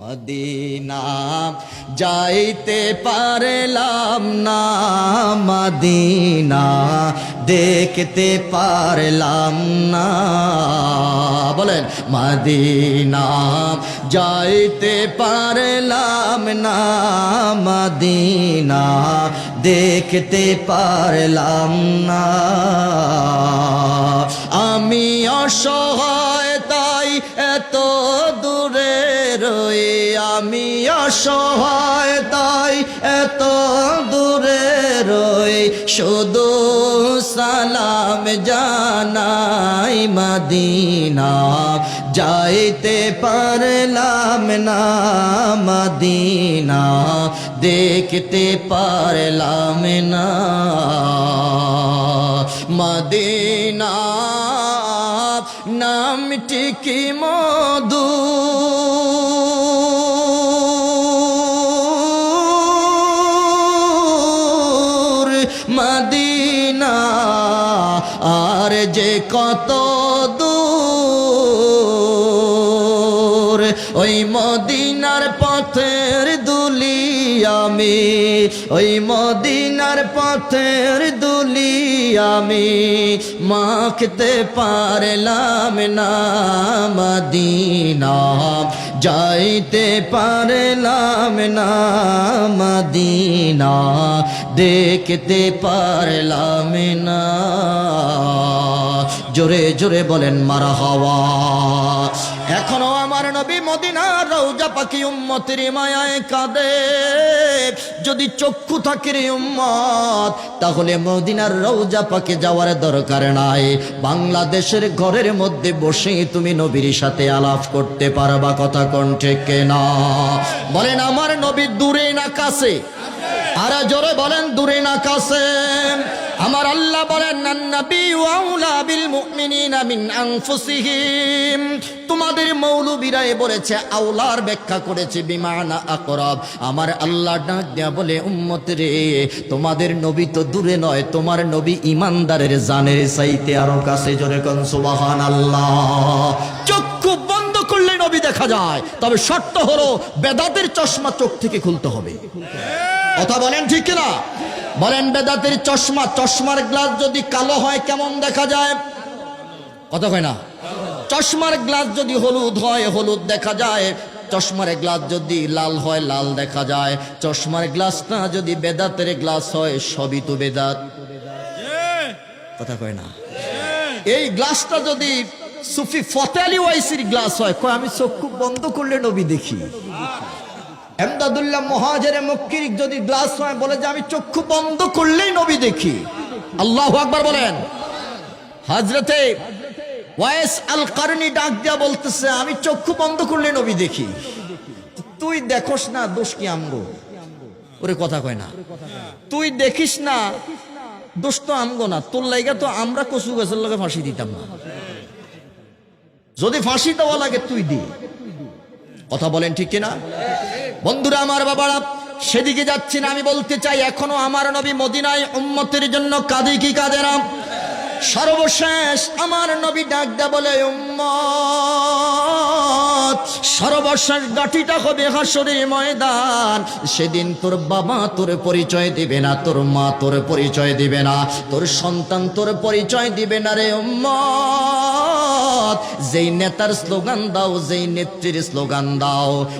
Medina যাইতে পারলাম না, মদিনা দেখতে পারলাম না। বলেন মদিনা যাইতে পারলাম না, মদিনা দেখতে পারলাম না। আমি অসহায় তাই এত দূরে রই, আমি অসহায় তাই এত দূরে রই, শুধু সালাম জানাই মদিনা যাইতে পারলাম না, মদিনা দেখতে পারলাম না। মদিনা নামটি কি মধু, মদিনা আর যে কত দূর, ওই মদিনার পথের দুলি আমি, ওই মদিনার পথের দুলি আমি মাখতে পারলাম না, মদিনা যাইতে পারলাম না, মদিনা দেখতে পারলাম না। জোরে জোরে বলেন মারহাবা। এখনো আমার নবী মদিনার রওজা পাখি উম্মতের মায়ায় কাঁদে। যদি চক্ষু থাকে রে উম্মত, তাহলে মদিনার রওজা পাকে যাওয়ার দরকার নাই। বাংলাদেশের ঘরের মধ্যে বসে তুমি নবীর সাথে আলাপ করতে পারবা। কথা কোন ঠিক না? বলেন আমার নবী দূরে না কাছে? আর জোরে বলেন দূরে না কাছে? আমার আল্লাহ বলেন নবী আউলা বিল মুমিনিনা মিন আনফুসিহিম। তোমাদের মৌলবীরা বলেছে, আউলার ব্যাখ্যা করেছে বিমানা আকরাব। আমার আল্লাহ ডাক দেয়া বলে, উম্মত রে, তোমাদের নবী তো দূরে নয়, তোমার নবী ইমানদারের জানের চাইতে আরো কাছে। জোরে কোন সুবহানাল্লাহ। চক্ষু বন্ধ করলে নবী দেখা যায়, তবে শর্ত হলো বেদাতের চশমা চোখ থেকে খুলতে হবে। কথা বলেন ঠিক কিনা? বলেন বেদাতের চশমা, চশমার গ্লাস যদি কালো হয় কেমন দেখা যায়? কথা কয় না? চশমার গ্লাস যদি হলুদ হয় হলুদ দেখা যায়, চশমার গ্লাস যদি লাল হয় লাল দেখা যায়। চশমার গ্লাসটা যদি বেদাতের গ্লাস হয়, সবই তো বেদাত। কথা কয় না? এই গ্লাসটা যদি সুফি ফতে আলী ওয়াইসির গ্লাস হয়, কয় আমি চক্ষু বন্ধ করলে নবী দেখি। এমদাদুল্লাহ মুহাজিরে মক্কির যদি গ্লাস হয়, বলে যে আমি চক্ষু বন্ধ করলেই নবী দেখি। আল্লাহু আকবার বলেন। হযরতে ওয়াইস আল কারনি ডাক দিয়া বলতেছে, আমি চক্ষু বন্ধ করলে নবী দেখি। তুই দেখোস না, দোষ কি আমগো? ওরে কথা কয় না। তুই দেখিস না, দোষ তো আমগো না। তোর লাইগা তো আমরা কচু গাছের লগে ফাঁসি দিতাম না। যদি ফাঁসি দেওয়া লাগে তুই দি। কথা বলেন ঠিক কিনা? বন্ধুরা আমার, বাবারা, সেদিকে যাচ্ছি না। আমি বলতে চাই, এখনো আমার নবী মদিনায় উম্মতের জন্য কাঁদে কি কাঁদে না? সর্বশেষ আমার নবী ডাক দেয়া বলে, উম্মত, সর্বশেষ গাঠিটা হবে হাসরের ময়দান। সেদিন তোর বাবা তোর পরিচয় দিবে না, তোর মা তোর পরিচয় দিবে না, তোর সন্তান তোর পরিচয় দিবে না রে উম্মত। যেই নেতার স্লোগান দাও, যেই নেত্রীর স্লোগান দাও,